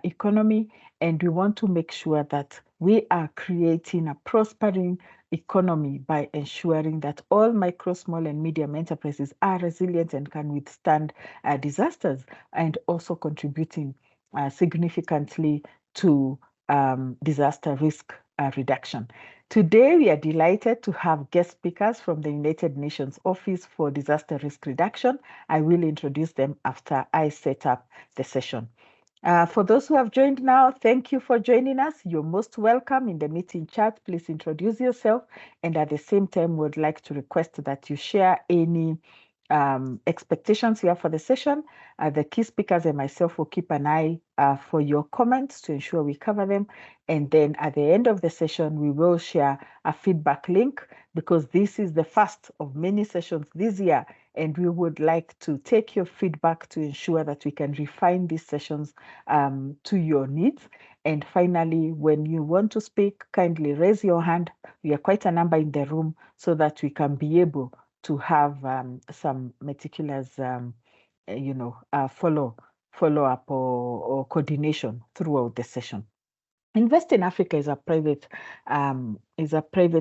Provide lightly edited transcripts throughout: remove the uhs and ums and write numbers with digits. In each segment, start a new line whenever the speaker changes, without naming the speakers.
economy, and we want to make sure that we are creating a prospering economy by ensuring that all micro, small, and medium enterprises are resilient and can withstand disasters, and also contributing significantly to disaster risk reduction. Today, we are delighted to have guest speakers from the United Nations Office for Disaster Risk Reduction. I will introduce them after I set up the session. For those who have joined now, thank you for joining us. You're most welcome in the meeting chat. Please introduce yourself. And at the same time, we'd like to request that you share any expectations you have for the session. The key speakers and myself will keep an eye for your comments to ensure we cover them. And then at the end of the session, we will share a feedback link, because this is the first of many sessions this year, and we would like to take your feedback to ensure that we can refine these sessions to your needs. And finally, when you want to speak, kindly raise your hand. We are quite a number in the room, so that we can be able to have some meticulous, follow-up or coordination throughout the session. Invest in Africa is a private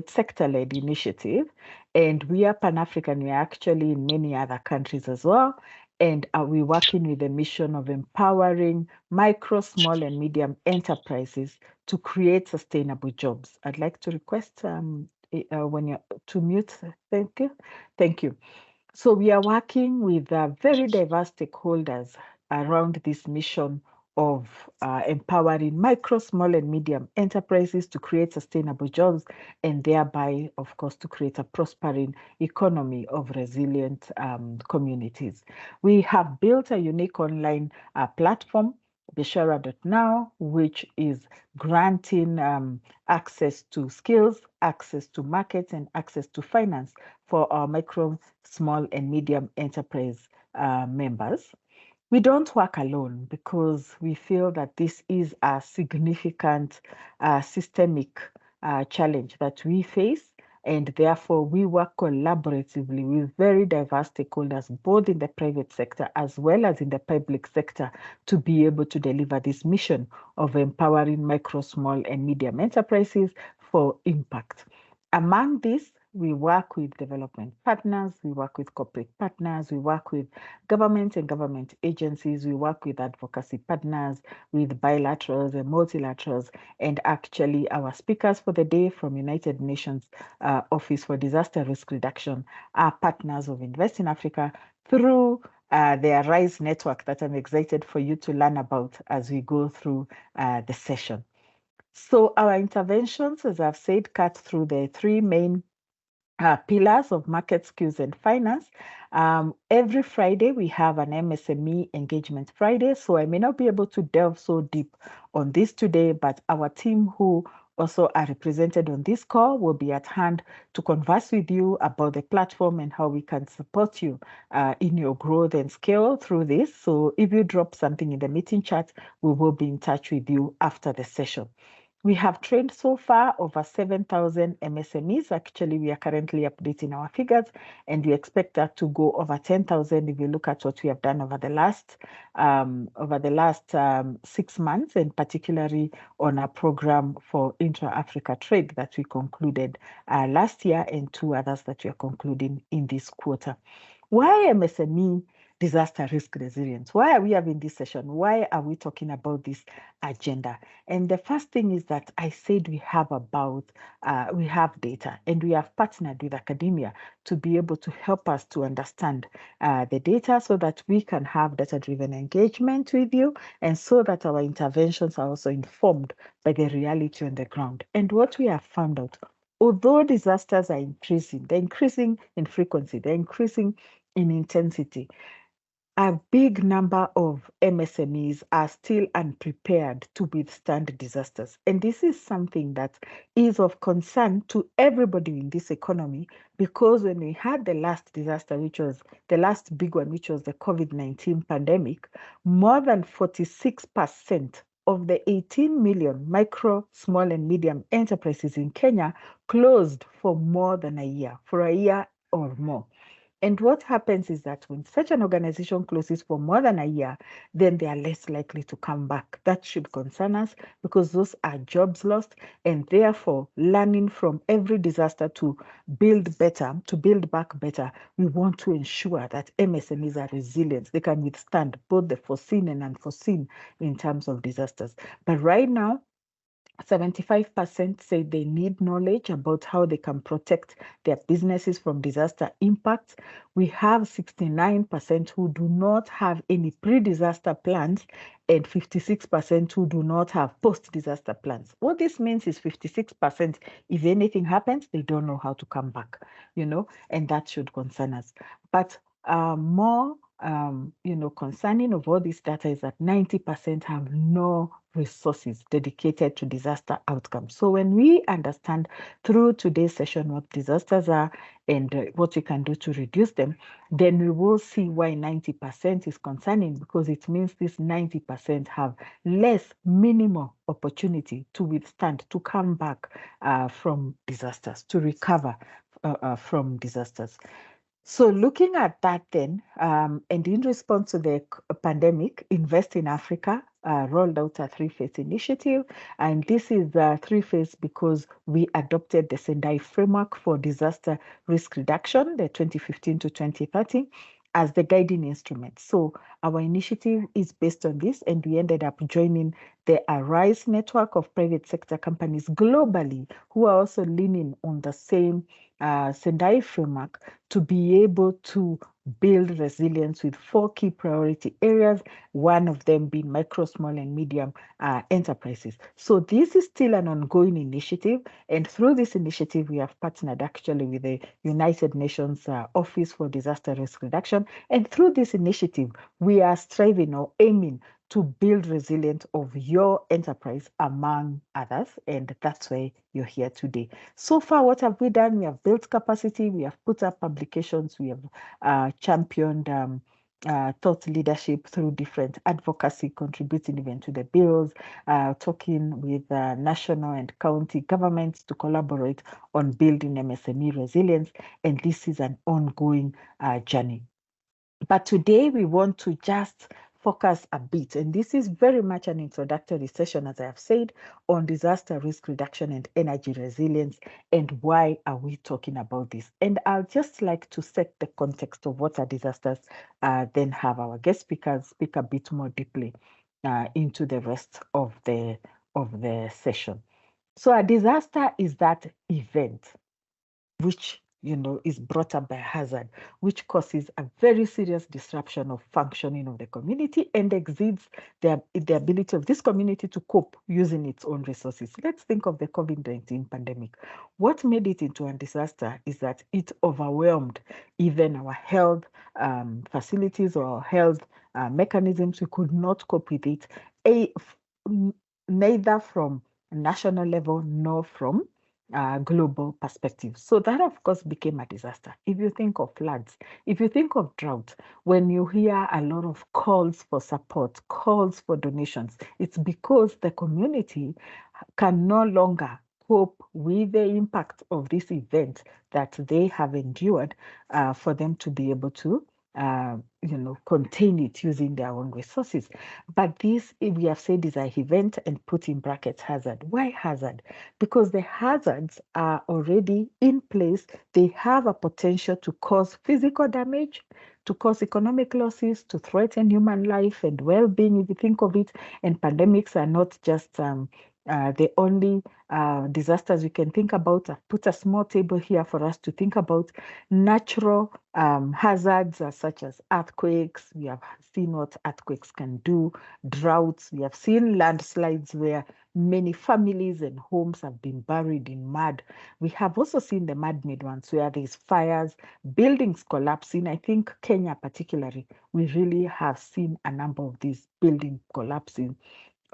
sector-led initiative, and we are Pan-African. We are actually in many other countries as well, and we're working with the mission of empowering micro, small, and medium enterprises to create sustainable jobs. I'd like to request when you're to mute. Thank you. So we are working with very diverse stakeholders around this mission of empowering micro, small, and medium enterprises to create sustainable jobs, and thereby, of course, to create a prospering economy of resilient communities. We have built a unique online platform, Bishara.now, which is granting access to skills, access to markets, and access to finance for our micro, small, and medium enterprise members. We don't work alone, because we feel that this is a significant systemic challenge that we face, and therefore we work collaboratively with very diverse stakeholders, both in the private sector as well as in the public sector, to be able to deliver this mission of empowering micro, small, and medium enterprises for impact. Among these, we work with development partners, we work with corporate partners, we work with government and government agencies, we work with advocacy partners, with bilaterals and multilaterals, and actually our speakers for the day from United Nations Office for Disaster Risk Reduction are partners of Invest in Africa through their RISE network that I'm excited for you to learn about as we go through the session. So our interventions, as I've said, cut through the three main pillars of market skills and finance. Every Friday, we have an MSME Engagement Friday. So I may not be able to delve so deep on this today, but our team who also are represented on this call will be at hand to converse with you about the platform and how we can support you in your growth and scale through this. So if you drop something in the meeting chat, we will be in touch with you after the session. We have trained so far over 7,000 MSMEs. Actually, we are currently updating our figures, and we expect that to go over 10,000 if you look at what we have done over the last 6 months, and particularly on a program for intra-Africa trade that we concluded last year, and 2 others that we are concluding in this quarter. Why MSME disaster risk resilience? Why are we having this session? Why are we talking about this agenda? And the first thing is that I said we have data, and we have partnered with academia to be able to help us to understand the data, so that we can have data-driven engagement with you, and so that our interventions are also informed by the reality on the ground. And what we have found out, although disasters are increasing, they're increasing in frequency, they're increasing in intensity, a big number of MSMEs are still unprepared to withstand disasters. And this is something that is of concern to everybody in this economy, because when we had the last disaster, which was the last big one, which was the COVID-19 pandemic, more than 46% of the 18 million micro, small, and medium enterprises in Kenya closed for more than a year, for a year or more. And what happens is that when such an organization closes for more than a year, then they are less likely to come back. That should concern us because those are jobs lost, and therefore learning from every disaster to build better, to build back better. We want to ensure that MSMEs are resilient. They can withstand both the foreseen and unforeseen in terms of disasters. But right now, 75% say they need knowledge about how they can protect their businesses from disaster impacts. We have 69% who do not have any pre-disaster plans and 56% who do not have post-disaster plans. What this means is 56%, if anything happens, they don't know how to come back, and that should concern us. But more concerning of all this data is that 90% have no resources dedicated to disaster outcomes. So when we understand through today's session what disasters are and what we can do to reduce them, then we will see why 90% is concerning, because it means this 90% have less minimal opportunity to withstand, to come back from disasters, to recover from disasters. So looking at that then, and in response to the pandemic, Invest in Africa rolled out a three-phase initiative. And this is a three-phase because we adopted the Sendai framework for disaster risk reduction, the 2015 to 2030, as the guiding instrument. So our initiative is based on this, and we ended up joining the Arise network of private sector companies globally who are also leaning on the same Sendai framework to be able to build resilience with 4 key priority areas, one of them being micro, small, and medium enterprises. So this is still an ongoing initiative, and through this initiative, we have partnered actually with the United Nations Office for Disaster Risk Reduction, and through this initiative, we are striving or aiming to build resilience of your enterprise among others, and that's why you're here today. So far, what have we done? We have built capacity, we have put up publications, we have championed thought leadership through different advocacy, contributing even to the bills, talking with national and county governments to collaborate on building MSME resilience, and this is an ongoing journey. But today we want to just focus a bit, and this is very much an introductory session, as I have said, on disaster risk reduction and energy resilience, and why are we talking about this. And I'll just like to set the context of what are disasters, then have our guest speakers speak a bit more deeply into the rest of the session. So a disaster is that event which is brought up by hazard, which causes a very serious disruption of functioning of the community and exceeds the ability of this community to cope using its own resources. Let's think of the COVID-19 pandemic. What made it into a disaster is that it overwhelmed even our health facilities or our health mechanisms. We could not cope with it, neither from national level nor from global perspective. So that, of course, became a disaster. If you think of floods, if you think of drought, when you hear a lot of calls for support, calls for donations, it's because the community can no longer cope with the impact of this event that they have endured for them to be able to contain it using their own resources. But this, we have said, is an event and put in brackets hazard. Why hazard? Because the hazards are already in place. They have a potential to cause physical damage, to cause economic losses, to threaten human life and well-being, if you think of it. And pandemics are not just the only disasters we can think about. I've put a small table here for us to think about natural hazards such as earthquakes. We have seen what earthquakes can do, droughts. We have seen landslides where many families and homes have been buried in mud. We have also seen the man-made ones where there's fires, buildings collapsing. I think Kenya particularly, we really have seen a number of these buildings collapsing.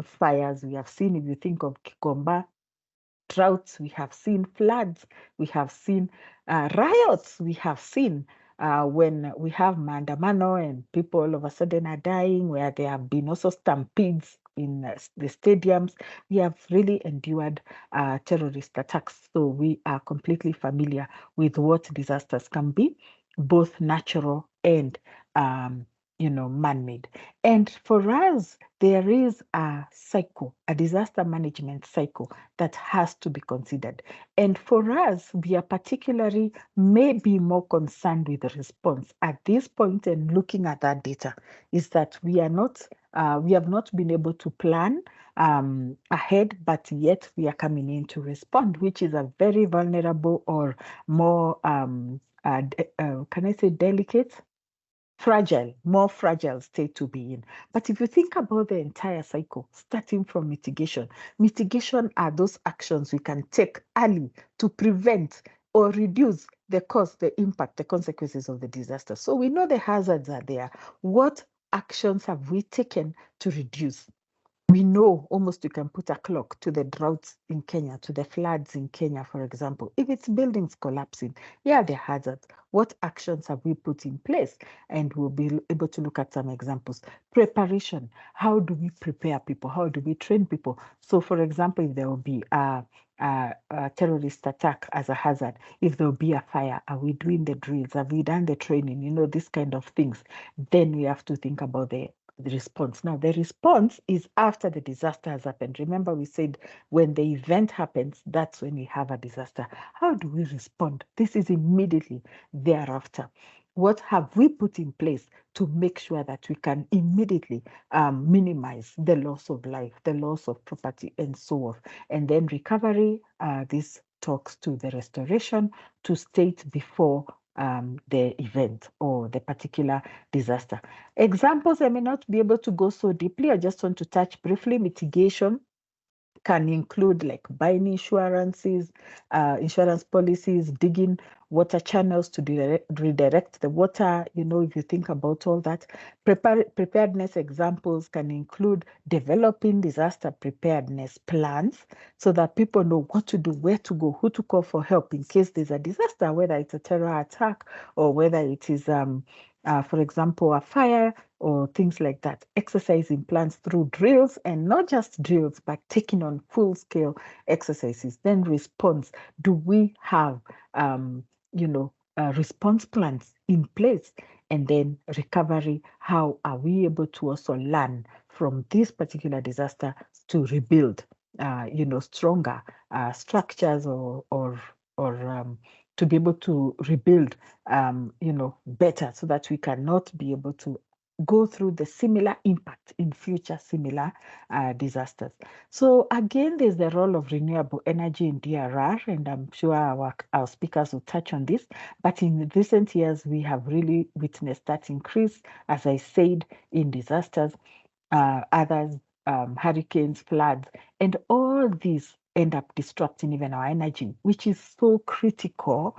Fires we have seen, if you think of Kikomba, droughts, we have seen floods, we have seen riots, we have seen when we have maandamano and people all of a sudden are dying, where there have been also stampedes in the stadiums. We have really endured terrorist attacks, so we are completely familiar with what disasters can be. both natural and man-made. And for us, there is a cycle, a disaster management cycle that has to be considered. And for us, we are particularly maybe more concerned with the response at this point. And looking at that data is that we have not been able to plan ahead, but yet we are coming in to respond, which is a very vulnerable or more can I say delicate, more fragile state to be in. But if you think about the entire cycle, starting from mitigation are those actions we can take early to prevent or reduce the cause, the impact, the consequences of the disaster. So we know the hazards are there. What actions have we taken to reduce? We know almost you can put a clock to the droughts in Kenya, to the floods in Kenya, for example. If it's buildings collapsing, yeah, the hazards. What actions have we put in place? And we'll be able to look at some examples. Preparation. How do we prepare people? How do we train people? So, for example, if there will be a terrorist attack as a hazard, if there will be a fire, are we doing the drills? Have we done the training? This kind of things. Then we have to think about the response. Now, the response is after the disaster has happened. Remember, we said when the event happens, that's when we have a disaster. How do we respond? This is immediately thereafter. What have we put in place to make sure that we can immediately minimize the loss of life, the loss of property, and so on? And then recovery, this talks to the restoration to state before the event or the particular disaster. Examples, I may not be able to go so deeply. I just want to touch briefly. Mitigation can include like buying insurances, insurance policies, digging water channels to redirect the water. If you think about all that, preparedness examples can include developing disaster preparedness plans so that people know what to do, where to go, who to call for help in case there's a disaster, whether it's a terror attack or whether it is, for example, a fire or things like that. Exercising plans through drills, and not just drills, but taking on full-scale exercises. Then response. Do we have, response plans in place? And then recovery. How are we able to also learn from this particular disaster to rebuild, stronger structures or to be able to rebuild, better so that we cannot be able to go through the similar impact in future similar disasters. So again, there's the role of renewable energy in DRR, and I'm sure our speakers will touch on this. But in recent years, we have really witnessed that increase, as I said, in disasters, others, hurricanes, floods, and all these end up disrupting even our energy, which is so critical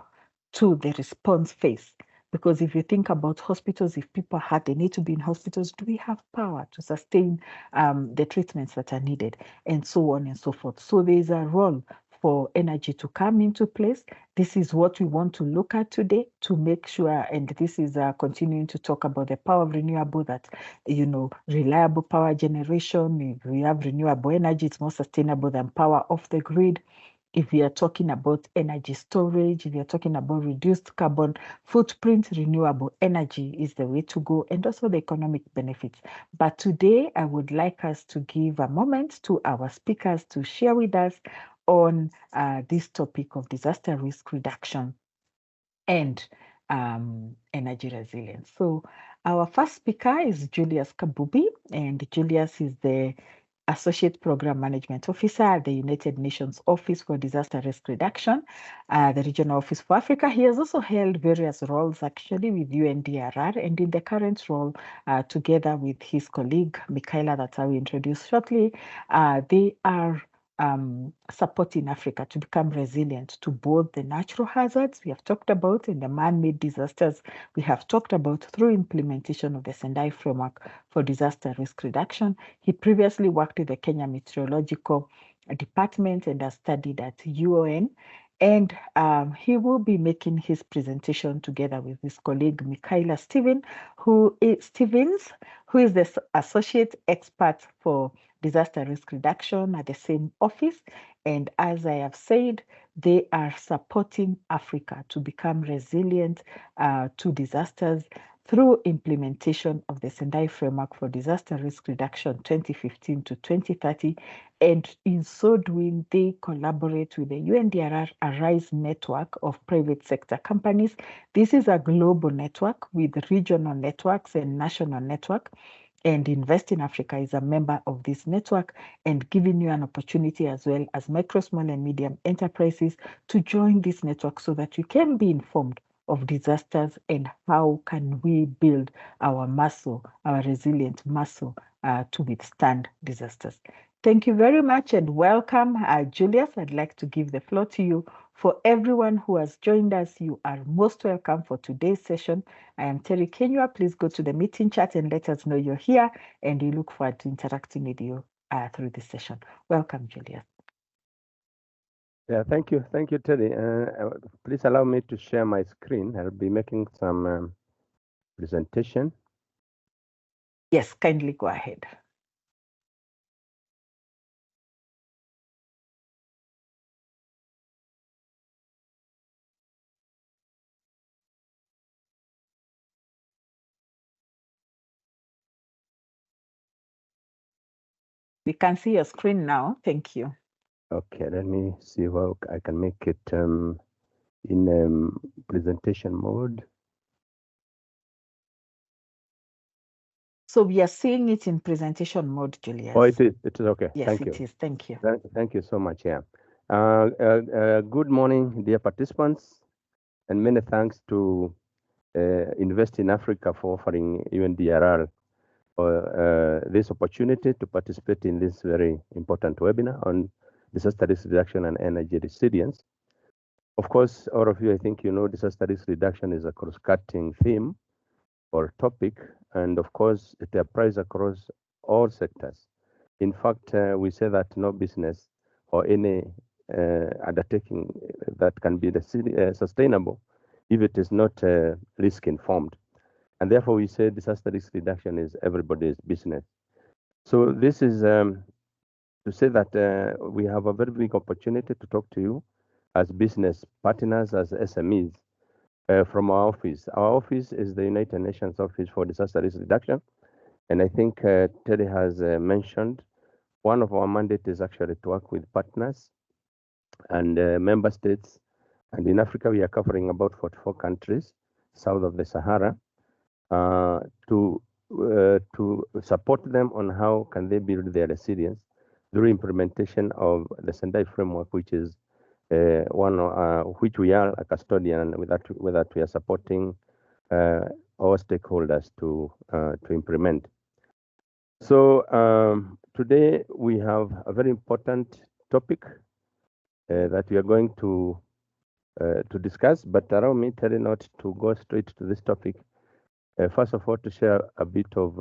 to the response phase. Because if you think about hospitals, if people are hurt, they need to be in hospitals. Do we have power to sustain the treatments that are needed, and so on and so forth? So there is a role for energy to come into place. This is what we want to look at today to make sure, and this is continuing to talk about the power of renewable, that, reliable power generation. If we have renewable energy, it's more sustainable than power off the grid. If we are talking about energy storage, if we are talking about reduced carbon footprint, renewable energy is the way to go, and also the economic benefits. But today, I would like us to give a moment to our speakers to share with us on this topic of disaster risk reduction and energy resilience. So our first speaker is Julius Kabubi, and Julius is the Associate Program Management Officer at the United Nations Office for Disaster Risk Reduction, the Regional Office for Africa. He has also held various roles actually with UNDRR, and in the current role, together with his colleague, Michaela, that I will introduce shortly, they are supporting Africa to become resilient to both the natural hazards we have talked about and the man-made disasters we have talked about through implementation of the Sendai framework for disaster risk reduction. He previously worked with the Kenya Meteorological Department and has studied at UON. And he will be making his presentation together with his colleague, Michaela Stevens, who is the associate expert for disaster risk reduction at the same office. And as I have said, they are supporting Africa to become resilient to disasters through implementation of the Sendai Framework for Disaster Risk Reduction 2015 to 2030. And in so doing, they collaborate with the UNDRR ARISE network of private sector companies. This is a global network with regional networks and national network. And Invest in Africa is a member of this network and giving you an opportunity as well as micro, small, and medium enterprises to join this network so that you can be informed of disasters and how can we build our muscle, our resilient muscle to withstand disasters. Thank you very much and welcome. Julius, I'd like to give the floor to you. For everyone who has joined us, you are most welcome for today's session. I am Terry Kenywa. Please go to the meeting chat and let us know you're here, and we look forward to interacting with you through this session. Welcome, Julius.
Yeah, thank you, Terry. Please allow me to share my screen. I'll be making some presentation.
Yes, kindly go ahead. We can see your screen now. Thank you.
Okay, let me see how I can make it in presentation mode.
So we are seeing it in presentation mode, Julius.
Oh, it is okay.
Yes,
Thank you.
It is. Thank you.
Thank you so much. Yeah. Good morning, dear participants, and many thanks to Invest in Africa for offering UNDRR this opportunity to participate in this very important webinar on disaster risk reduction and energy resilience. Of course, all of you, I think you know, disaster risk reduction is a cross-cutting theme or topic, and of course, it applies across all sectors. In fact, we say that no business or any undertaking that can be sustainable if it is not risk-informed. And therefore, we say disaster risk reduction is everybody's business. So this is to say that we have a very big opportunity to talk to you as business partners, as SMEs, from our office. Our office is the United Nations Office for Disaster Risk Reduction. And I think Terry has mentioned one of our mandates is actually to work with partners and member states. And in Africa, we are covering about 44 countries south of the Sahara to support them on how can they build their resilience through implementation of the Sendai framework, which is one which we are a custodian with that we are supporting our stakeholders to implement. So today we have a very important topic that we are going to discuss, but allow me, Terry, not to go straight to this topic. First of all, to share a bit of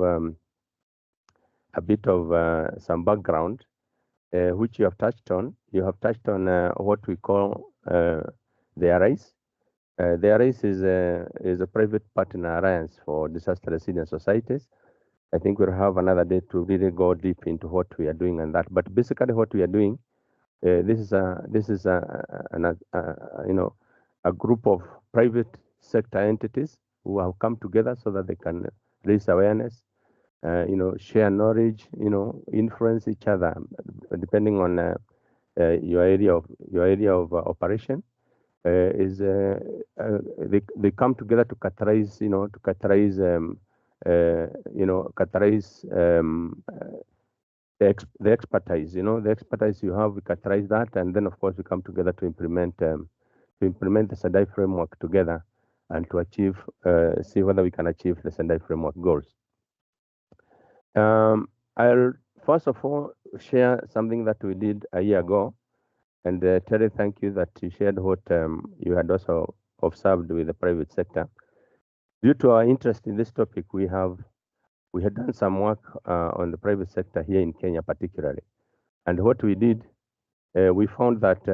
some background, which you have touched on. You have touched on what we call the ARISE. The ARISE is a private partner alliance for disaster resilient societies. I think we'll have another day to really go deep into what we are doing and that. But basically, what we are doing, this is a group of private sector entities who have come together so that they can raise awareness, share knowledge, influence each other, depending on your area of operation. They come together to categorize, the expertise, the expertise you have, we categorize that, and then of course we come together to implement the Sendai framework together and to achieve, see whether we can achieve the Sendai framework goals. I'll first of all share something that we did a year ago, and Terry, thank you that you shared what you had also observed with the private sector. Due to our interest in this topic, we had done some work on the private sector here in Kenya particularly. And what we did, we found that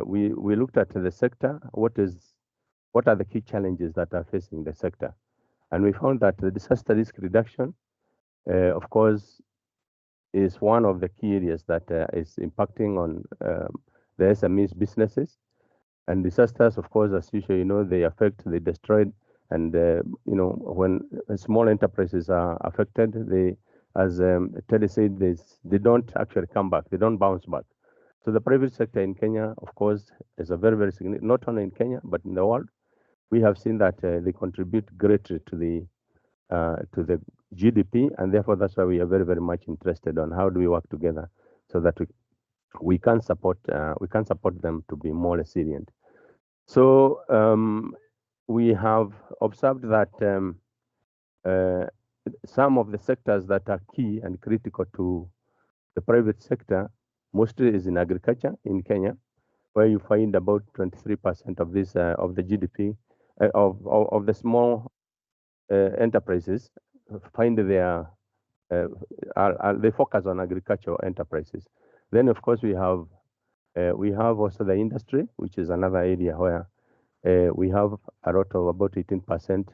we looked at the sector, what are the key challenges that are facing the sector. And we found that the disaster risk reduction, of course, is one of the key areas that is impacting on the SMEs businesses. And disasters, of course, as usual, you know, they affect, they destroy, and you know, when small enterprises are affected, they, as Teddy said, they don't actually come back, they don't bounce back. So the private sector in Kenya, of course, is a very, very significant, not only in Kenya, but in the world. We have seen that they contribute greatly to the GDP, and therefore that's why we are very, very much interested on how do we work together so that we can support them to be more resilient. So we have observed that some of the sectors that are key and critical to the private sector mostly is in agriculture in Kenya, where you find about 23% of this of the GDP of the small enterprises find their they focus on agricultural enterprises. Then of course we have also the industry, which is another area where we have a lot of about 18%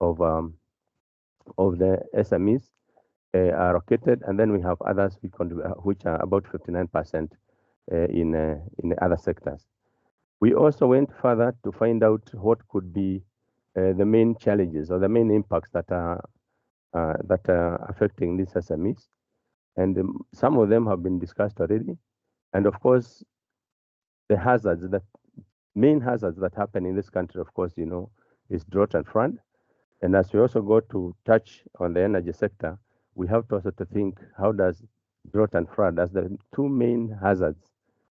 of the SMEs are located, and then we have others which are about 59% in other sectors. We also went further to find out what could be the main challenges or the main impacts that are affecting these SMEs, and some of them have been discussed already. And of course, the hazards, the main hazards that happen in this country, of course, you know, is drought and flood. And as we also go to touch on the energy sector, we have to also to think, how does drought and flood, as the two main hazards,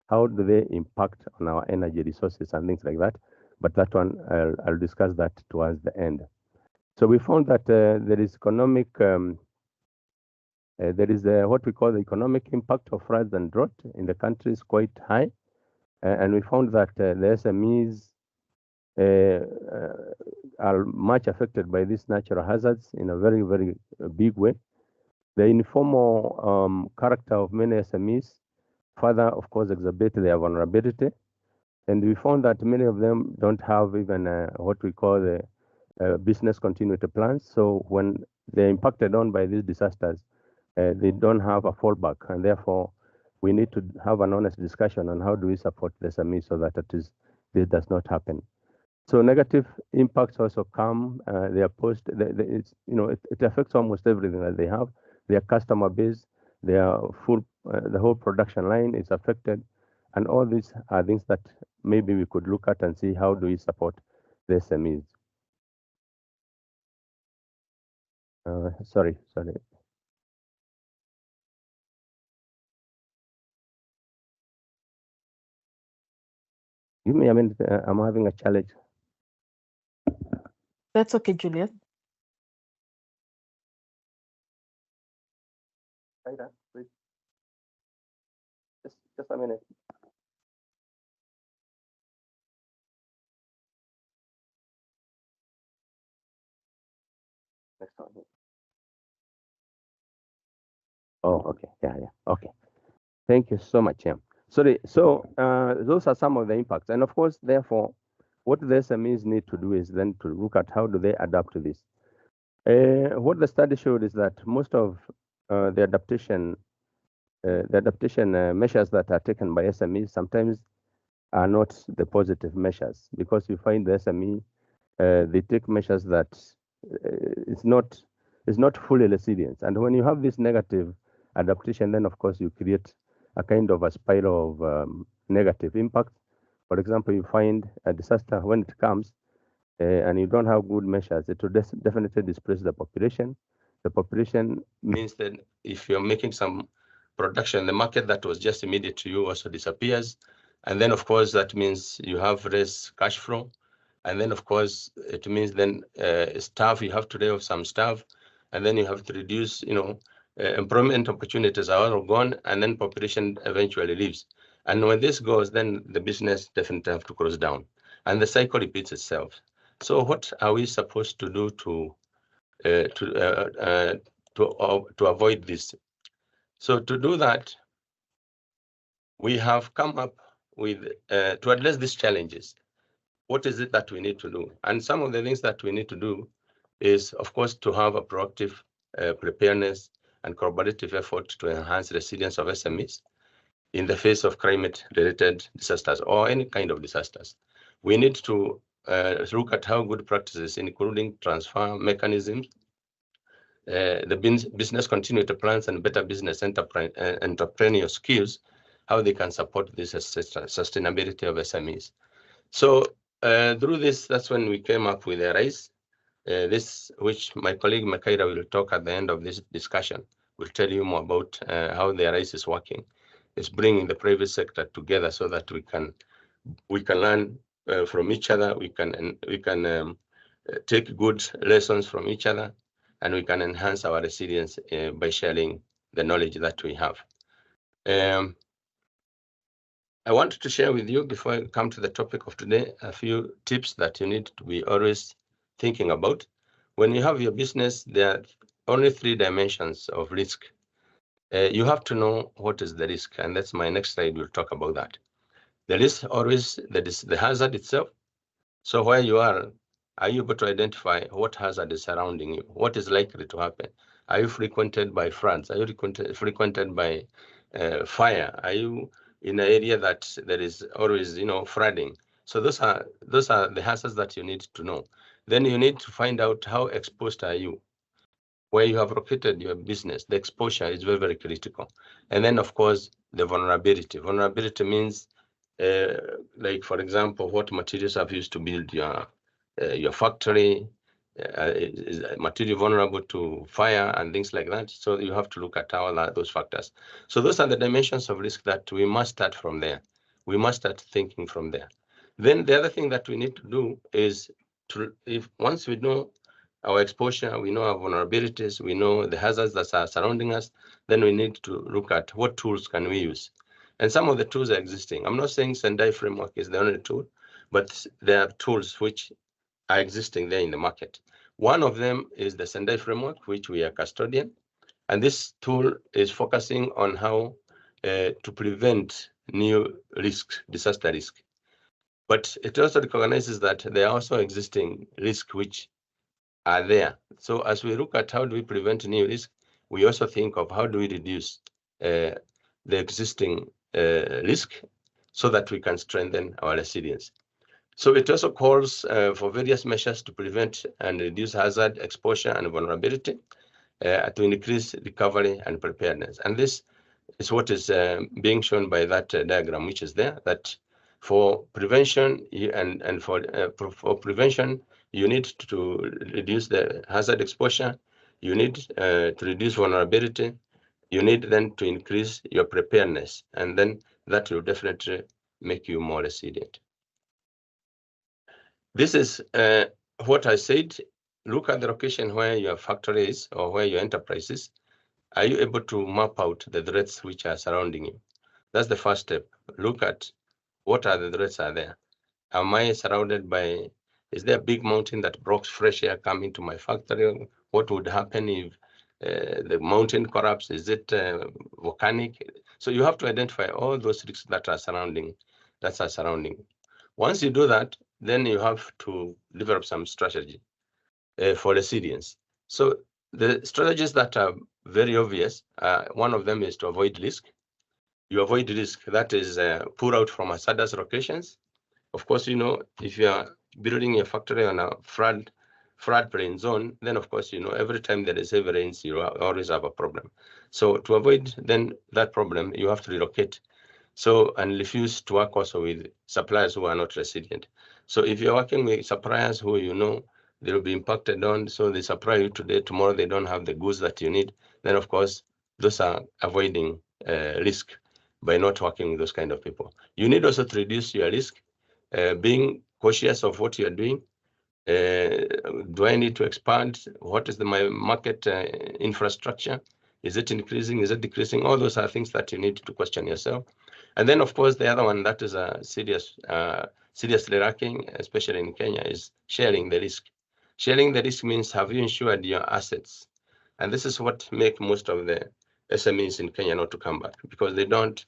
how do they impact on our energy resources and things like that? But that one, I'll discuss that towards the end. So we found that there is economic, there is what we call the economic impact of floods and drought in the country is quite high. And we found that the SMEs are much affected by these natural hazards in a very, very big way. The informal character of many SMEs further, of course, exacerbate their vulnerability. And we found that many of them don't have even what we call the business continuity plans. So when they're impacted on by these disasters, they don't have a fallback. And therefore, we need to have an honest discussion on how do we support the SMEs so that this does not happen. So negative impacts also come. They are it's, you know, it affects almost everything that they have. Their customer base, their full, the whole production line is affected, and all these are things that maybe we could look at and see how do we support the SMEs. Sorry. Give me a minute. I'm having a challenge.
That's okay, Julius.
Please. Just a minute. Next one. Oh, okay. Yeah. Okay. Thank you so much, Jim. So those are some of the impacts. And of course, therefore, what the SMEs need to do is then to look at how do they adapt to this. What the study showed is that most of the adaptation measures that are taken by SMEs sometimes are not the positive measures, because you find the SME, they take measures that is not fully resilient. And when you have this negative adaptation, then of course you create a kind of a spiral of negative impact. For example, you find a disaster when it comes and you don't have good measures, it will definitely displace the population. The population means that if you're making some production, the market that was just immediate to you also disappears. And then, of course, that means you have less cash flow. And then, of course, it means then staff, you have to lay off some staff. And then you have to reduce, you know, employment opportunities are all gone, and then population eventually leaves. And when this goes, then the business definitely have to close down. And the cycle repeats itself. So what are we supposed to do to avoid this? So to do that, we have come up with, to address these challenges, what is it that we need to do? And some of the things that we need to do is, of course, to have a proactive preparedness and collaborative effort to enhance resilience of SMEs in the face of climate-related disasters or any kind of disasters. We need to look at how good practices, including transfer mechanisms, the business continuity plans, and better business entrepreneurial skills, how they can support this sustainability of SMEs. So through this, that's when we came up with a RISE, this, which my colleague Makaira will talk at the end of this discussion, will tell you more about how the RISE is working. It's bringing the private sector together so that we can learn from each other. We can take good lessons from each other, and we can enhance our resilience by sharing the knowledge that we have. I want to share with you, before I come to the topic of today, a few tips that you need to be always thinking about. When you have your business, there are only 3 dimensions of risk. You have to know what is the risk, and that's my next slide. We'll talk about that. The risk always, the hazard itself. So where you are you able to identify what hazard is surrounding you? What is likely to happen? Are you frequented by floods? Are you frequented by fire? Are you in an area that there is always, flooding? So those are the hazards that you need to know. Then you need to find out how exposed are you. Where you have located your business, the exposure is very, very critical. And then, of course, the vulnerability. Vulnerability means, like, for example, what materials have used to build your factory, is material vulnerable to fire and things like that. So you have to look at all those factors. So those are the dimensions of risk that we must start from there. We must start thinking from there. Then the other thing that we need to do is once we know our exposure, we know our vulnerabilities, we know the hazards that are surrounding us, then we need to look at what tools can we use. And some of the tools are existing. I'm not saying Sendai framework is the only tool, but there are tools which are existing there in the market. One of them is the Sendai framework, which we are custodian. And this tool is focusing on how to prevent new risks, disaster risk. But it also recognizes that there are also existing risks which are there. So as we look at how do we prevent new risk, we also think of how do we reduce the existing risk so that we can strengthen our resilience. So it also calls for various measures to prevent and reduce hazard, exposure, and vulnerability to increase recovery and preparedness. And this is what is being shown by that diagram, which is there, that for prevention and for prevention, you need to reduce the hazard exposure, you need to reduce vulnerability, you need then to increase your preparedness, and then that will definitely make you more resilient. This is what I said. Look at the location where your factory is or where your enterprise is. Are you able to map out the threats which are surrounding you? That's the first step. Look at what are the threats are there. Am I surrounded by, is there a big mountain that blocks fresh air coming to my factory? What would happen if the mountain collapses? Is it volcanic? So you have to identify all those risks that are surrounding. Once you do that, then you have to develop some strategy for resilience. So the strategies that are very obvious, one of them is to avoid risk. You avoid risk, that is pull out from hazardous locations. Of course, if you are building a factory on a floodplain zone, then of course, every time there is heavy rains, you always have a problem. So to avoid then that problem, you have to relocate. So, and refuse to work also with suppliers who are not resilient. So if you're working with suppliers who they will be impacted on, so they supply you today, tomorrow they don't have the goods that you need, then of course, those are avoiding risk by not working with those kind of people. You need also to reduce your risk, being cautious of what you're doing. Do I need to expand? What is my market infrastructure? Is it increasing? Is it decreasing? All those are things that you need to question yourself. And then, of course, the other one that is seriously lacking, especially in Kenya, is sharing the risk. Sharing the risk means, have you insured your assets? And this is what makes most of the SMEs in Kenya not to come back, because they don't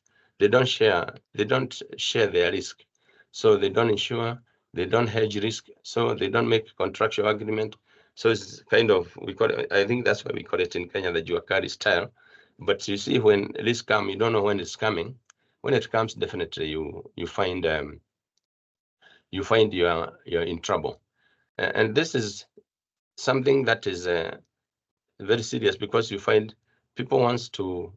share their risk. So they don't insure, they don't hedge risk, so they don't make contractual agreement.
So it's kind of, we call it, I think that's why we call it in Kenya the Juakari style. But you see, when risk comes, you don't know when it's coming. When it comes, definitely you find you're in trouble. And this is something that is very serious, because you find people wants to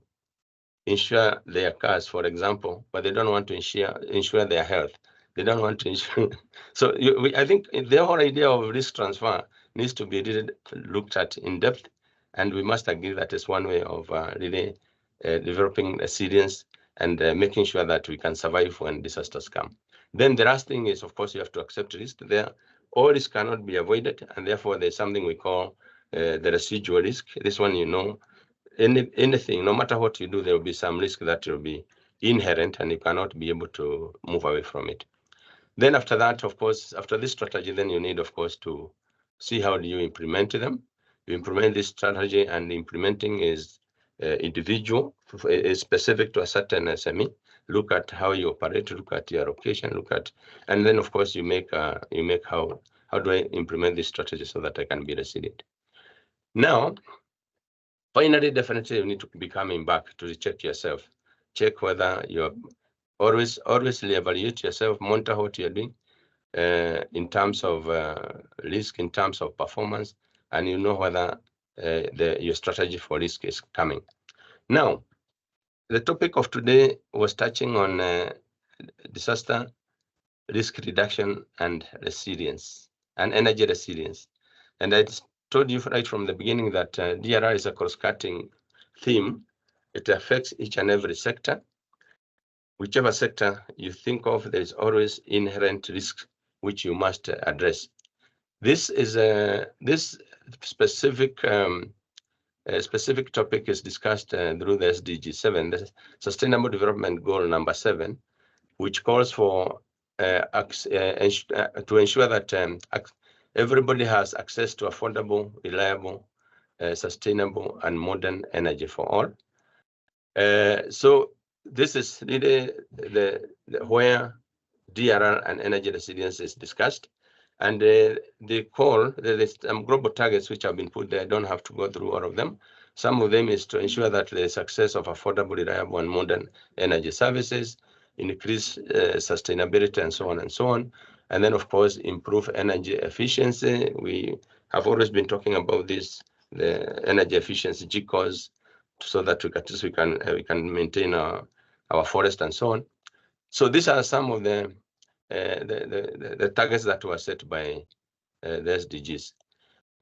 insure their cars, for example, but they don't want to insure their health. They don't want to insure. So I think the whole idea of risk transfer needs to be really looked at in depth, and we must agree that is one way of really developing resilience and making sure that we can survive when disasters come. Then the last thing is, of course, you have to accept risk. All risk cannot be avoided, and therefore there's something we call the residual risk. This one, anything, no matter what you do, there will be some risk that will be inherent, and you cannot be able to move away from it. Then after that, of course, after this strategy, then you need, of course, to see how do you implement them. You implement this strategy, and implementing is individual, is specific to a certain SME. Look at how you operate, look at your location, and then of course you make how do I implement this strategy so that I can be resilient. Now, finally, definitely you need to be coming back to check yourself. Check whether you're always reevaluate yourself, monitor what you're doing in terms of risk, in terms of performance, and you know whether your strategy for risk is coming. Now, the topic of today was touching on disaster risk reduction and resilience, and energy resilience. And I told you right from the beginning that DRR is a cross-cutting theme. It affects each and every sector. Whichever sector you think of, there is always inherent risk which you must address. This is this specific topic is discussed through the SDG 7, the Sustainable Development Goal number 7, which calls for to ensure that everybody has access to affordable, reliable, sustainable, and modern energy for all. So this is really where DRR and energy resilience is discussed. And the call, there's global targets which have been put there. I don't have to go through all of them. Some of them is to ensure that the success of affordable, reliable, and modern energy services, increase sustainability, and so on and so on. And then, of course, improve energy efficiency. We have always been talking about this, the energy efficiency GCOs, so that we can maintain our forest and so on. So these are some of the targets that were set by the SDGs.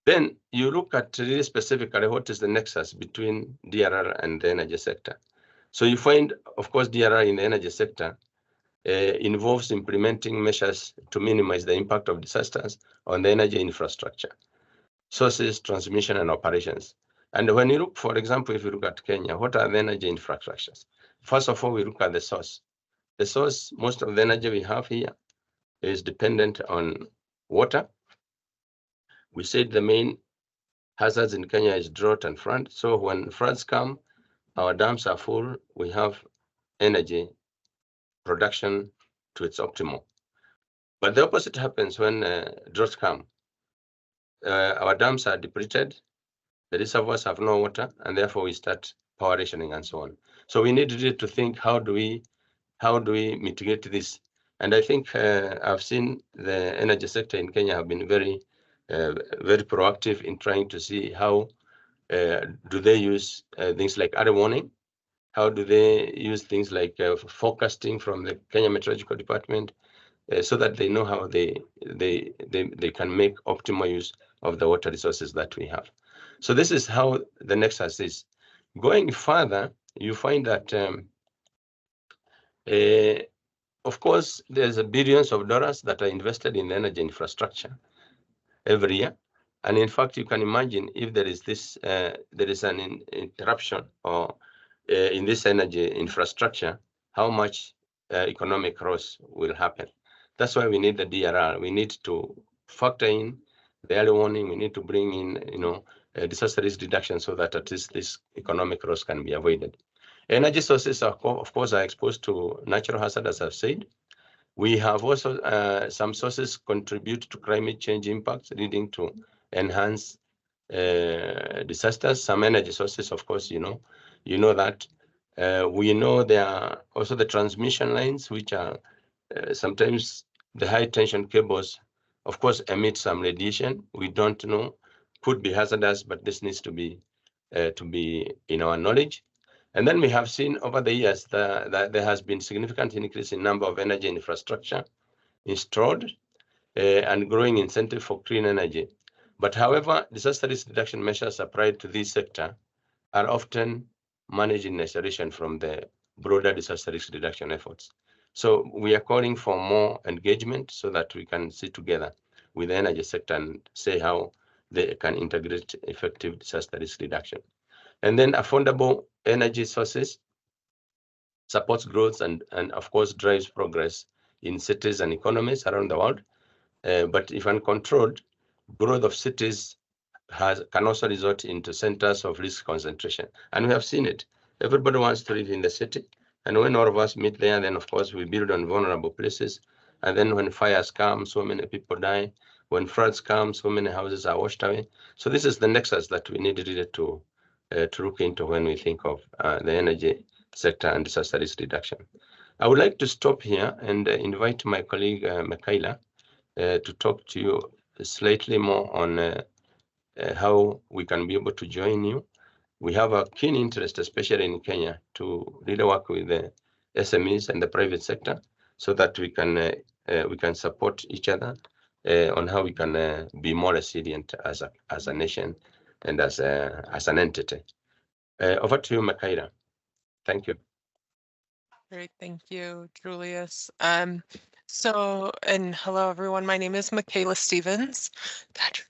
Then you look at really specifically what is the nexus between DRR and the energy sector. So you find, of course, DRR in the energy sector involves implementing measures to minimize the impact of disasters on the energy infrastructure, sources, transmission, and operations. And when you look, for example, if you look at Kenya, what are the energy infrastructures? First of all, we look at the source. The source, most of the energy we have here is dependent on water. We said the main hazards in Kenya is drought and flood. So when floods come, our dams are full, we have energy production to its optimal. But the opposite happens when droughts come. Our dams are depleted, the reservoirs have no water, and therefore we start power rationing and so on. So we need really to think, how do we mitigate this? And I think I've seen the energy sector in Kenya have been very proactive in trying to see how do they use things like early warning. How do they use things like forecasting from the Kenya Meteorological Department, so that they know how they can make optimal use of the water resources that we have. So this is how the nexus is. Going further, you find that of course there's billions of dollars that are invested in energy infrastructure every year. And in fact, you can imagine if there is this there is an interruption or in this energy infrastructure, how much economic loss will happen. That's why we need the DRR. We need to factor in the early warning. We need to bring in, disaster risk reduction, so that at least this economic loss can be avoided. Energy sources, of course, are exposed to natural hazards, as I've said. We have also some sources contribute to climate change impacts, leading to enhance disasters. Some energy sources, of course, you know that. We know there are also the transmission lines, which are sometimes the high tension cables, of course, emit some radiation. We don't know, could be hazardous, but this needs to be in our knowledge. And then we have seen over the years that there has been significant increase in number of energy infrastructure installed and growing incentive for clean energy. But however, disaster risk reduction measures applied to this sector are often managed in isolation from the broader disaster risk reduction efforts. So we are calling for more engagement so that we can sit together with the energy sector and say how they can integrate effective disaster risk reduction. And then affordable energy sources supports growth and of course drives progress in cities and economies around the world. But if uncontrolled, growth of cities can also result into centers of risk concentration. And we have seen it. Everybody wants to live in the city. And when all of us meet there, then of course we build on vulnerable places. And then when fires come, so many people die. When floods come, so many houses are washed away. So this is the nexus that we need really to look into when we think of the energy sector and disaster risk reduction. I would like to stop here and invite my colleague, Michaela, to talk to you slightly more on how we can be able to join you. We have a keen interest, especially in Kenya, to really work with the SMEs and the private sector so that we can support each other on how we can be more resilient as a nation and as an entity. Over to you, Michaela. Thank you.
Great, thank you, Julius. And hello everyone, my name is Michaela Stevens. Patrick,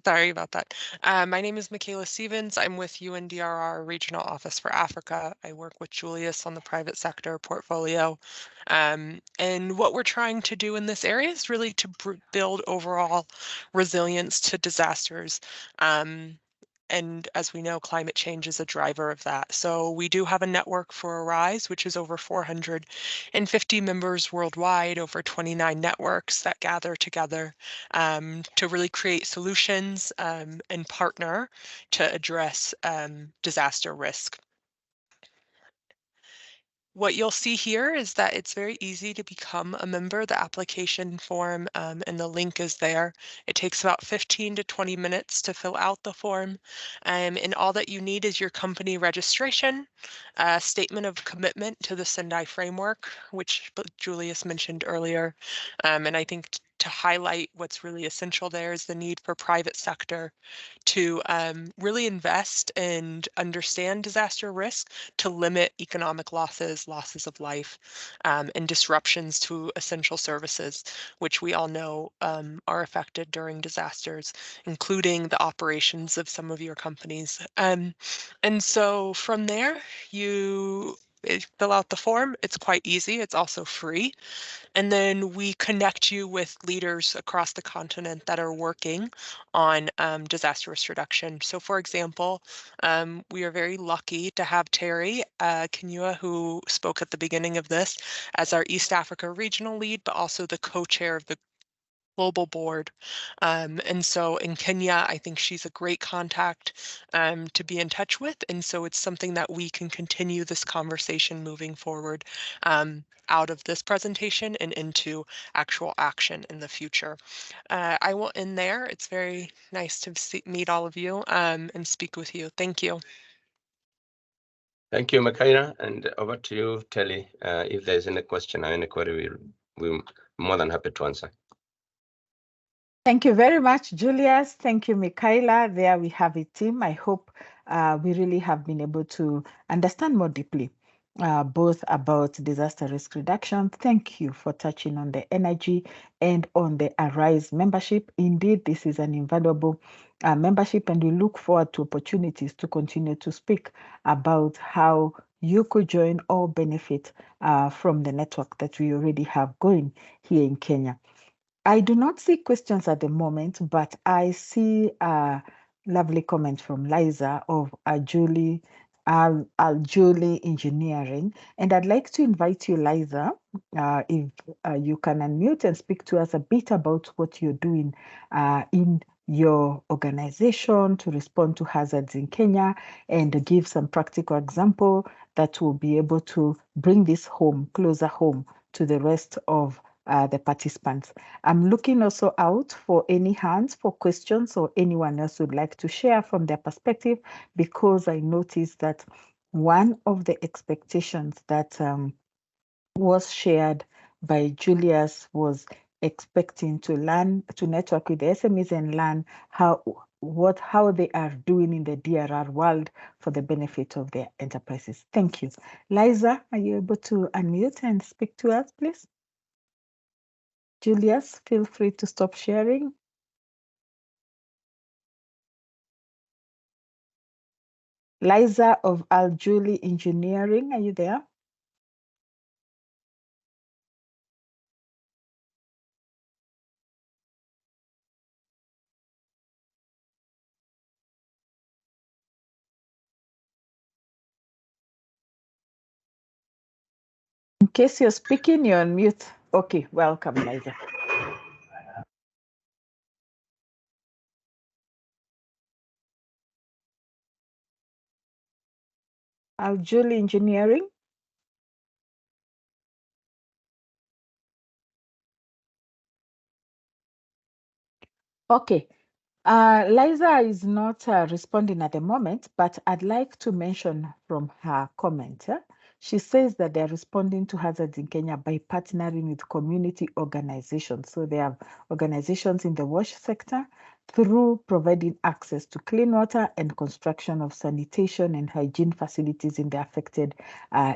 sorry about that. My name is Michaela Stevens. I'm with UNDRR Regional Office for Africa. I work with Julius on the private sector portfolio. And what we're trying to do in this area is really to build overall resilience to disasters. And as we know, climate change is a driver of that. So we do have a network for Arise, which is over 450 members worldwide, over 29 networks that gather together to really create solutions and partner to address disaster risk. What you'll see here is that it's very easy to become a member. The application form and the link is there. It takes about 15 to 20 minutes to fill out the form. And all that you need is your company registration, a statement of commitment to the Sendai framework, which Julius mentioned earlier. And I think to highlight what's really essential there is the need for private sector to really invest and understand disaster risk to limit economic losses of life, and disruptions to essential services, which we all know are affected during disasters, including the operations of some of your companies. And so from there, you fill out the form. It's quite easy. It's also free. And then we connect you with leaders across the continent that are working on disaster risk reduction. So for example, we are very lucky to have Terry Kinyua, who spoke at the beginning of this, as our East Africa regional lead, but also the co-chair of the global board. And so in Kenya, I think she's a great contact to be in touch with. And so it's something that we can continue this conversation moving forward out of this presentation and into actual action in the future. I will end there. It's very nice to meet all of you and speak with you. Thank you.
Thank you, Michaela. And over to you, Telly. If there's any question or any query, we're more than happy to answer.
Thank you very much, Julius. Thank you, Michaela. There we have it, team. I hope we really have been able to understand more deeply both about disaster risk reduction. Thank you for touching on the energy and on the Arise membership. Indeed, this is an invaluable membership, and we look forward to opportunities to continue to speak about how you could join or benefit from the network that we already have going here in Kenya. I do not see questions at the moment, but I see a lovely comment from Liza of Julie Julie Engineering. And I'd like to invite you, Liza, if you can unmute and speak to us a bit about what you're doing in your organization to respond to hazards in Kenya, and give some practical example that will be able to bring this home, closer home to the rest of the participants. I'm looking also out for any hands for questions or anyone else would like to share from their perspective, because I noticed that one of the expectations that was shared by Julius was expecting to learn, to network with the SMEs and learn how they are doing in the DRR world for the benefit of their enterprises. Thank you. Liza, are you able to unmute and speak to us, please? Julius, feel free to stop sharing. Liza of Julie Engineering, are you there? In case you're speaking, you're on mute. Okay, welcome, Liza. Julie Engineering. Okay. Liza is not responding at the moment, but I'd like to mention from her comment. She says that they're responding to hazards in Kenya by partnering with community organizations. So they have organizations in the wash sector through providing access to clean water and construction of sanitation and hygiene facilities in the affected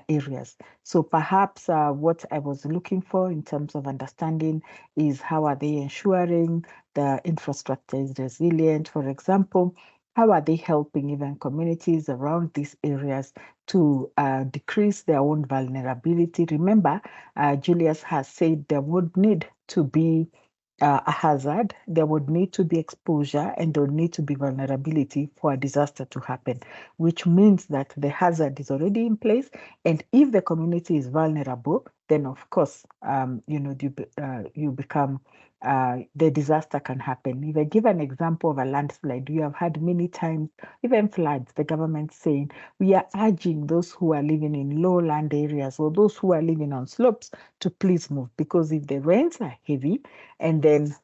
areas. So perhaps what I was looking for in terms of understanding is how are they ensuring the infrastructure is resilient, for example. How are they helping even communities around these areas to decrease their own vulnerability? Remember, Julius has said there would need to be a hazard, there would need to be exposure, and there would need to be vulnerability for a disaster to happen, which means that the hazard is already in place. And if the community is vulnerable, then of course, you become the disaster can happen. If I give an example of a landslide, we have had many times, even floods, the government saying, we are urging those who are living in lowland areas or those who are living on slopes to please move, because if the rains are heavy and then,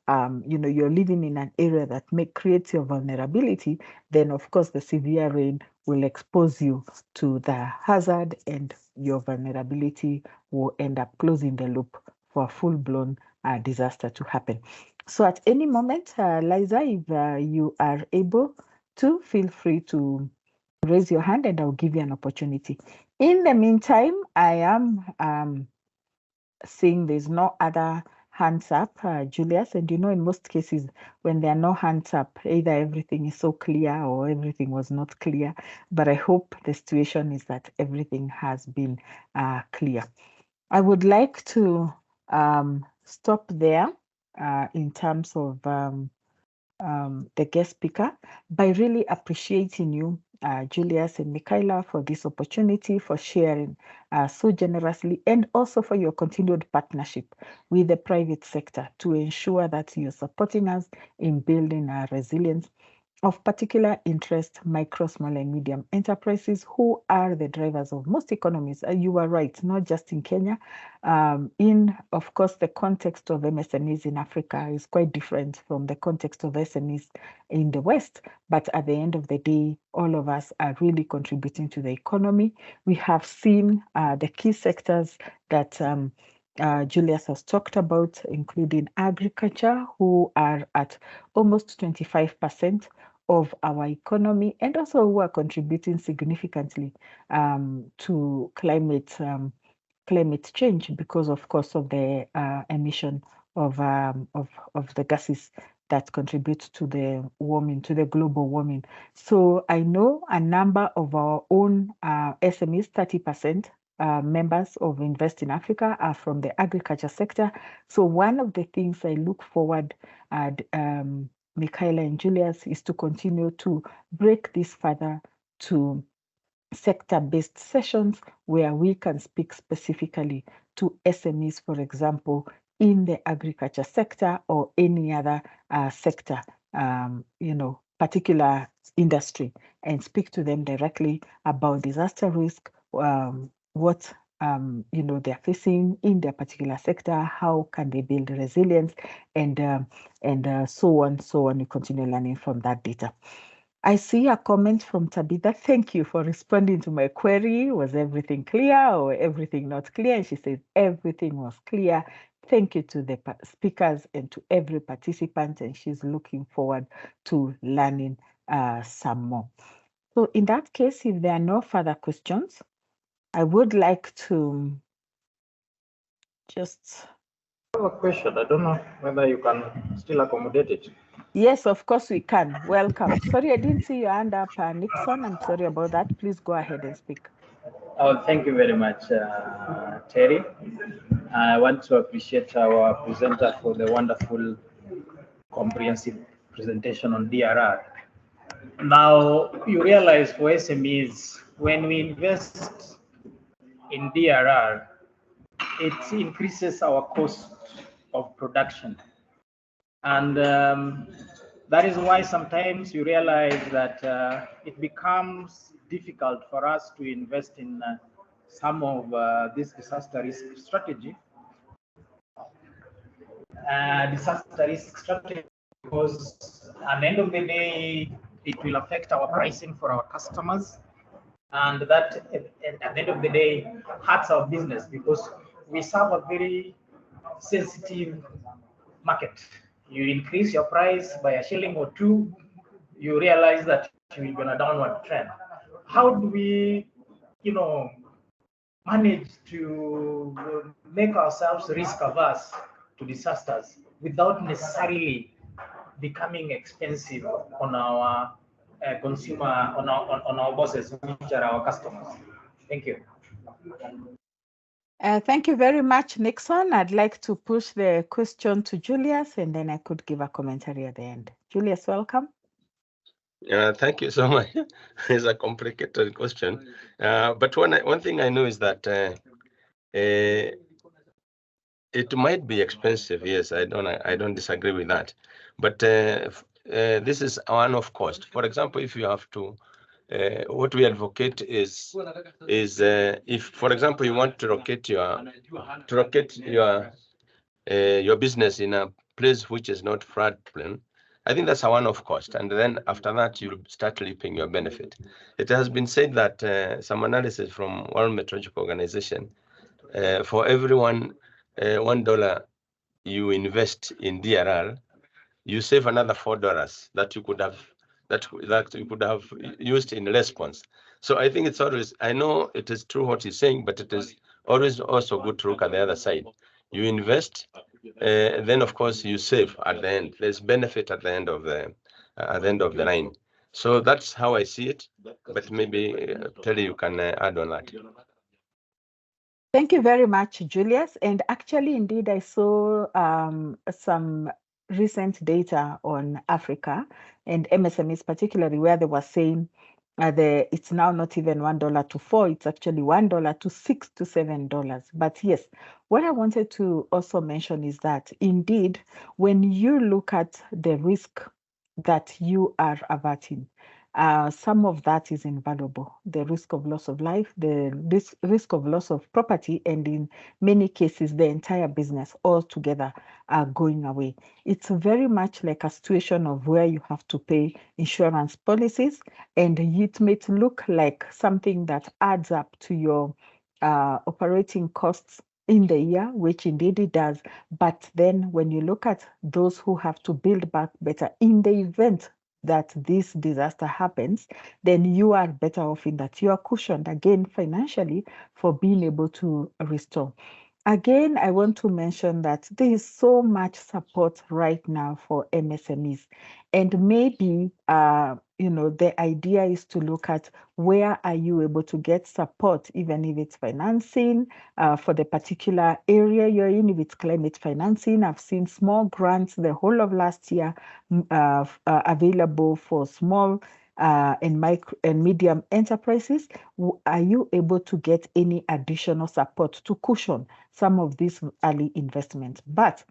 you're living in an area that creates your vulnerability, then of course the severe rain will expose you to the hazard and your vulnerability will end up closing the loop for a full-blown disaster to happen. So at any moment, Liza, if you are able to, feel free to raise your hand and I'll give you an opportunity. In the meantime, I am seeing there's no other hands up, Julius, and in most cases, when there are no hands up, either everything is so clear or everything was not clear, but I hope the situation is that everything has been clear. I would like to stop there in terms of the guest speaker by really appreciating you, Julius and Michaela, for this opportunity, for sharing so generously, and also for your continued partnership with the private sector to ensure that you're supporting us in building our resilience. Of particular interest, micro, small, and medium enterprises, who are the drivers of most economies. You are right, not just in Kenya. Of course, the context of MSMEs in Africa is quite different from the context of SMEs in the West. But at the end of the day, all of us are really contributing to the economy. We have seen the key sectors that Julius has talked about, including agriculture, who are at almost 25% of our economy, and also who are contributing significantly to climate change because, of course, of the emission of the gases that contribute to the warming, to the global warming. So I know a number of our own SMEs, 30%. Members of Invest in Africa are from the agriculture sector. So one of the things I look forward at Michaela and Julius is to continue to break this further to sector-based sessions where we can speak specifically to SMEs, for example, in the agriculture sector or any other sector, particular industry, and speak to them directly about disaster risk, what they're facing in their particular sector, how can they build resilience, and so on. You continue learning from that data. I see a comment from Tabitha. Thank you for responding to my query. Was everything clear or everything not clear? And she says everything was clear. Thank you to the speakers and to every participant. And she's looking forward to learning some more. So in that case, if there are no further questions, I would like to just...
I have a question. I don't know whether you can still accommodate it.
Yes, of course we can. Welcome. Sorry, I didn't see your hand up, Nixon. I'm sorry about that. Please go ahead and speak.
Oh, thank you very much, Terry. I want to appreciate our presenter for the wonderful, comprehensive presentation on DRR. Now, you realize for SMEs, when we invest in DRR, it increases our cost of production. And that is why sometimes you realize that it becomes difficult for us to invest in some of this disaster risk strategy. Because at the end of the day, it will affect our pricing for our customers. And that, at the end of the day, hurts our business because we serve a very sensitive market. You increase your price by a shilling or two, you realize that you will be on a downward trend. How do we, manage to make ourselves risk averse to disasters without necessarily becoming expensive on our consumer, on our bosses, which are our customers? Thank you.
Thank you very much, Nixon. I'd like to push the question to Julius, and then I could give a commentary at the end. Julius, welcome.
Thank you so much. It's a complicated question, but one thing I know is that it might be expensive. Yes, I don't disagree with that, but this is one of cost. For example, if you have to. What we advocate is if, for example, you want to locate your business in a place which is not floodplain, I think that's a one-off cost, and then after that you start reaping your benefit. It has been said that some analysis from World Meteorological Organization, for every $1 you invest in DRR, you save another $4 that you could have used in response. So I think it's always, I know it is true what he's saying, but it is always also good to look at the other side. You invest, then of course you save at the end. There's benefit at the end of the line. So that's how I see it. But maybe Terry, you can add on that.
Thank you very much, Julius. And actually, indeed, I saw some recent data on Africa and MSMEs particularly, where they were saying it's now not even $1 to $4, it's actually $1 to $6 to $7. But yes, what I wanted to also mention is that indeed, when you look at the risk that you are averting, some of that is invaluable. The risk of loss of life, the risk of loss of property, and in many cases, the entire business altogether are going away. It's very much like a situation of where you have to pay insurance policies, and it may look like something that adds up to your operating costs in the year, which indeed it does. But then when you look at those who have to build back better in the event that this disaster happens, then you are better off in that you are cushioned again financially for being able to restore. Again, I want to mention that there is so much support right now for MSMEs, and maybe the idea is to look at where are you able to get support, even if it's financing for the particular area you're in. If it's climate financing, I've seen small grants the whole of last year available for small and micro and medium enterprises, are you able to get any additional support to cushion some of these early investments? But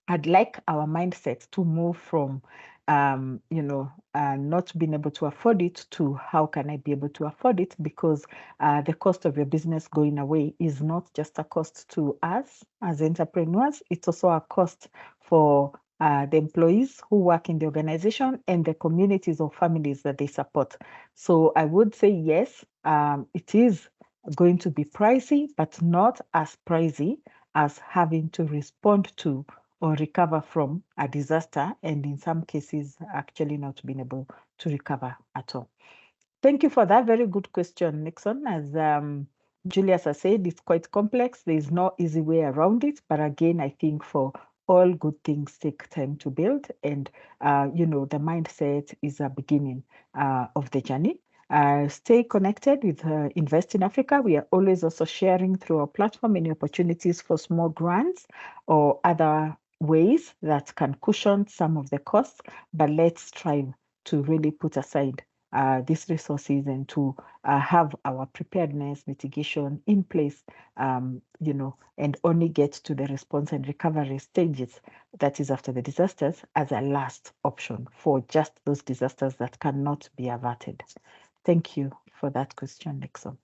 I'd like our mindset to move from, not being able to afford it to how can I be able to afford it, because the cost of your business going away is not just a cost to us as entrepreneurs, it's also a cost for the employees who work in the organization and the communities or families that they support. So I would say yes, it is going to be pricey, but not as pricey as having to respond to or recover from a disaster, and in some cases, actually not being able to recover at all. Thank you for that very good question, Nixon. As Julius has said, it's quite complex. There is no easy way around it. But again, I think for all good things take time to build, and the mindset is a beginning of the journey. Stay connected with Invest in Africa. We are always also sharing through our platform any opportunities for small grants or other ways that can cushion some of the costs, but let's strive to really put aside these resources and to have our preparedness mitigation in place, and only get to the response and recovery stages, that is after the disasters, as a last option for just those disasters that cannot be averted. Thank you for that question, Nixon.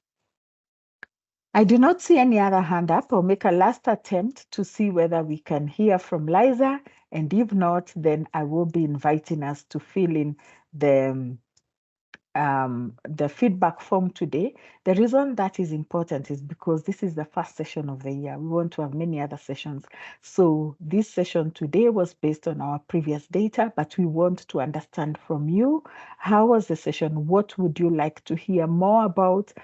I do not see any other hand up. I'll make a last attempt to see whether we can hear from Liza, and if not, then I will be inviting us to fill in the feedback form today. The reason that is important is because this is the first session of the year. We want to have many other sessions. So this session today was based on our previous data, but we want to understand from you, how was the session? What would you like to hear more about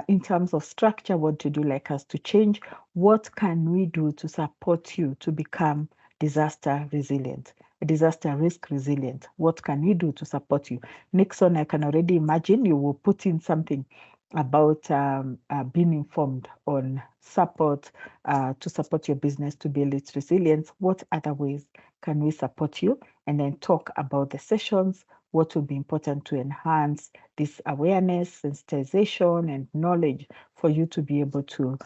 in terms of structure? What did you like us to change? What can we do to support you to become disaster resilient, disaster risk resilient? What can we do to support you? Nixon, I can already imagine you will put in something about being informed on support to support your business to build its resilience. What other ways can we support you? And then talk about the sessions, what will be important to enhance this awareness, sensitization, and knowledge for you to be able to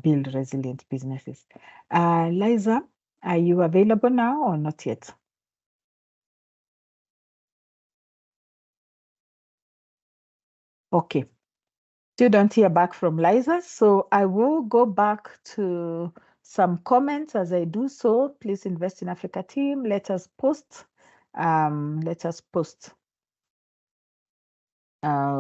build resilient businesses. Liza, are you available now or not yet? Okay. Still don't hear back from Liza, so I will go back to some comments. As I do so, please Invest in Africa team, let us post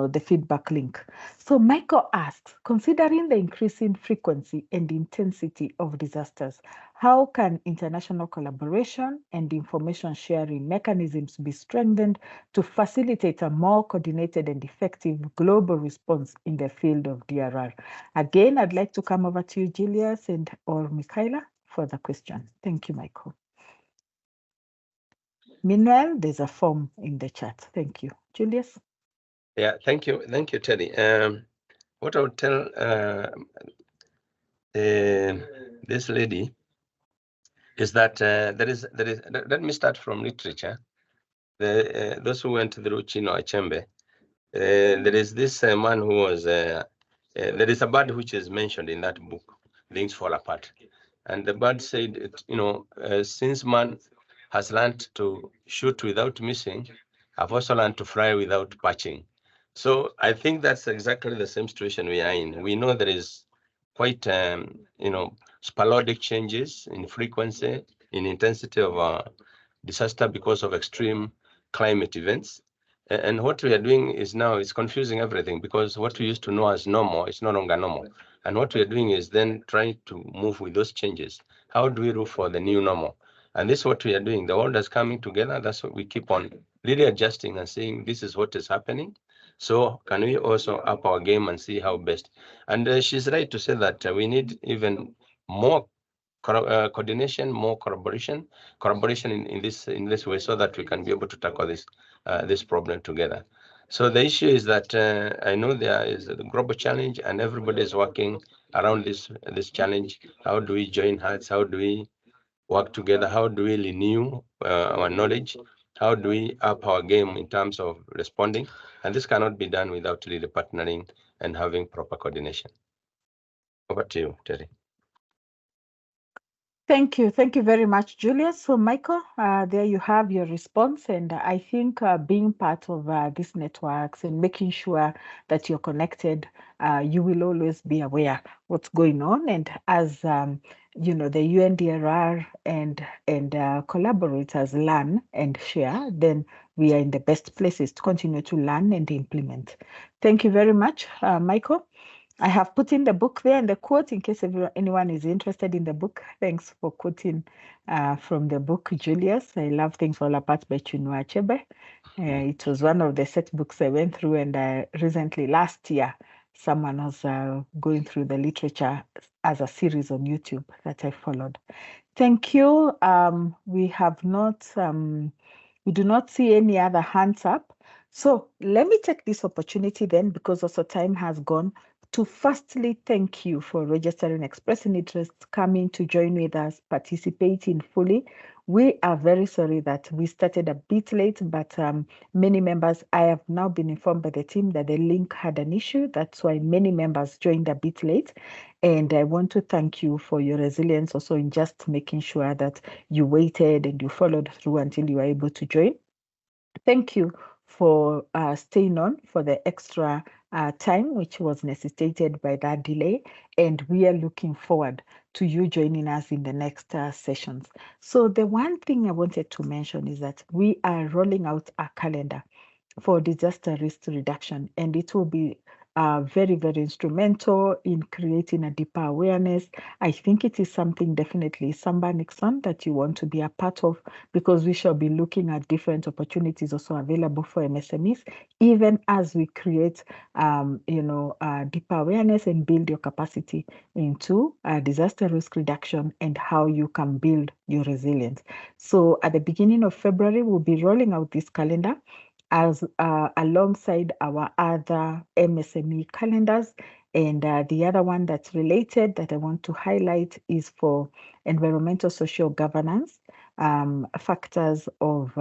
the feedback link. So Michael asks, considering the increasing frequency and intensity of disasters, how can international collaboration and information sharing mechanisms be strengthened to facilitate a more coordinated and effective global response in the field of DRR? Again, I'd like to come over to you, Julius or Michaela, for the question. Thank you, Michael. Meanwhile, there's a form in the chat. Thank you. Julius?
Yeah, thank you, Teddy. What I would tell this lady is that let me start from literature. Those who went through Chino Achembe, there is this man who was, there is a bird which is mentioned in that book, Things Fall Apart. And the bird said, since man has learned to shoot without missing, I've also learned to fly without patching. So I think that's exactly the same situation we are in. We know there is quite, sporadic changes in frequency, in intensity of disaster because of extreme climate events. And what we are doing is now is confusing everything, because what we used to know as normal is no longer normal. And what we are doing is then trying to move with those changes. How do we look for the new normal? And this is what we are doing. The world is coming together. That's what we keep on really adjusting and saying, this is what is happening. So can we also up our game and see how best? And she's right to say that we need even more coordination, more collaboration in this way, so that we can be able to tackle this problem together. So the issue is that I know there is a global challenge, and everybody is working around this challenge. How do we join hearts? How do we work together? How do we renew our knowledge? how do we up our game in terms of responding? And this cannot be done without really partnering and having proper coordination. Over to you, Terry.
Thank you. Thank you very much, Julius. So, Michael, there you have your response. And I think being part of these networks and making sure that you're connected, you will always be aware what's going on. And as you know, the UNDRR and collaborators learn and share, then we are in the best places to continue to learn and implement. Thank you very much, Michael. I have put in the book there and the quote in case anyone is interested in the book. Thanks for quoting from the book, Julius. I love Things Fall Apart by Chinua Achebe. It was one of the set books I went through, and recently, last year, someone was going through the literature as a series on YouTube that I followed. Thank you. We have not, we do not see any other hands up. So let me take this opportunity then, because also time has gone, to firstly thank you for registering, expressing interest, coming to join with us, participating fully. We are very sorry that we started a bit late, but many members, I have now been informed by the team that the link had an issue. That's why many members joined a bit late. And I want to thank you for your resilience also in just making sure that you waited and you followed through until you were able to join. Thank you for staying on for the extra time, which was necessitated by that delay. And we are looking forward to you joining us in the next sessions. So the one thing I wanted to mention is that we are rolling out a calendar for disaster risk reduction, and it will be very, very instrumental in creating a deeper awareness. I think it is something definitely, Samba Nixon, that you want to be a part of, because we shall be looking at different opportunities also available for MSMEs, even as we create, deeper awareness and build your capacity into disaster risk reduction and how you can build your resilience. So at the beginning of February, we'll be rolling out this calendar as alongside our other MSME calendars. And the other one that's related that I want to highlight is for environmental social governance, factors of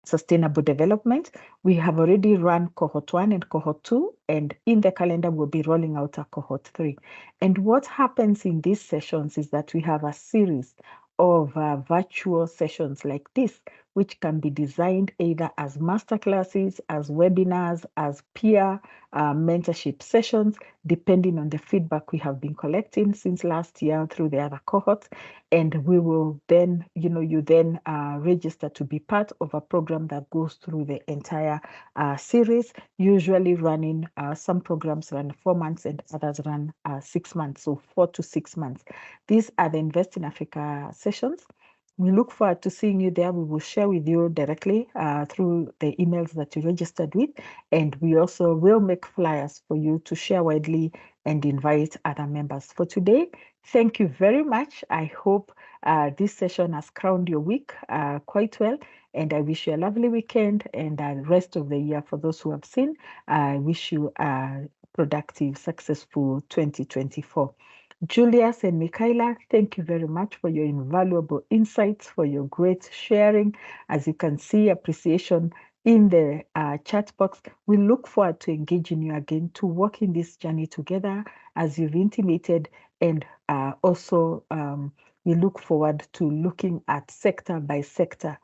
sustainable development. We have already run cohort 1 and cohort 2, and in the calendar we'll be rolling out a cohort 3. And what happens in these sessions is that we have a series of virtual sessions like this, which can be designed either as masterclasses, as webinars, as peer mentorship sessions, depending on the feedback we have been collecting since last year through the other cohorts. And we will then, you then register to be part of a program that goes through the entire series, usually running, some programs run 4 months and others run 6 months, so 4 to 6 months. These are the Invest in Africa sessions. We look forward to seeing you there. We will share with you directly through the emails that you registered with. And we also will make flyers for you to share widely and invite other members. For today, thank you very much. I hope this session has crowned your week quite well. And I wish you a lovely weekend and the rest of the year. For those who have seen, I wish you a productive, successful 2024. Julius and Michaela, thank you very much for your invaluable insights, for your great sharing. As you can see, appreciation in the chat box. We look forward to engaging you again, to work in this journey together as you've intimated, and also we look forward to looking at sector by sector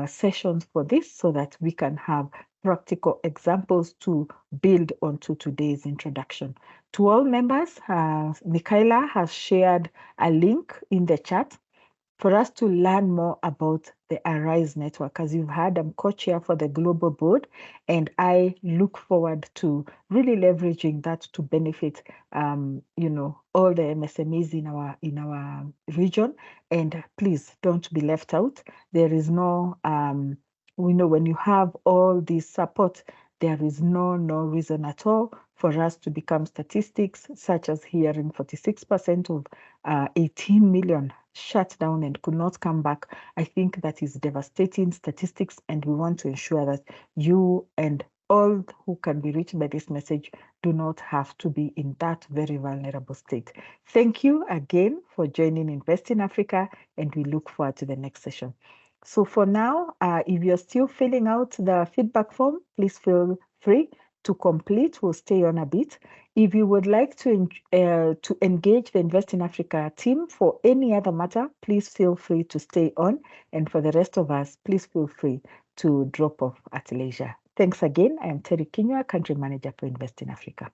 sessions for this so that we can have practical examples to build onto today's introduction. To all members, Michaela has shared a link in the chat for us to learn more about the ARISE network. As you've heard, I'm co-chair for the global board, and I look forward to really leveraging that to benefit, all the MSMEs in our region. And please don't be left out. There is no, we know when you have all this support, there is no reason at all for us to become statistics, such as hearing 46% of 18 million shut down and could not come back. I think that is devastating statistics, and we want to ensure that you and all who can be reached by this message do not have to be in that very vulnerable state. Thank you again for joining Invest in Africa, and we look forward to the next session. So for now, if you're still filling out the feedback form, please feel free to complete. We'll stay on a bit. If you would like to engage the Invest in Africa team for any other matter, please feel free to stay on. And for the rest of us, please feel free to drop off at leisure. Thanks again. I am Terry Kinyua, Country Manager for Invest in Africa.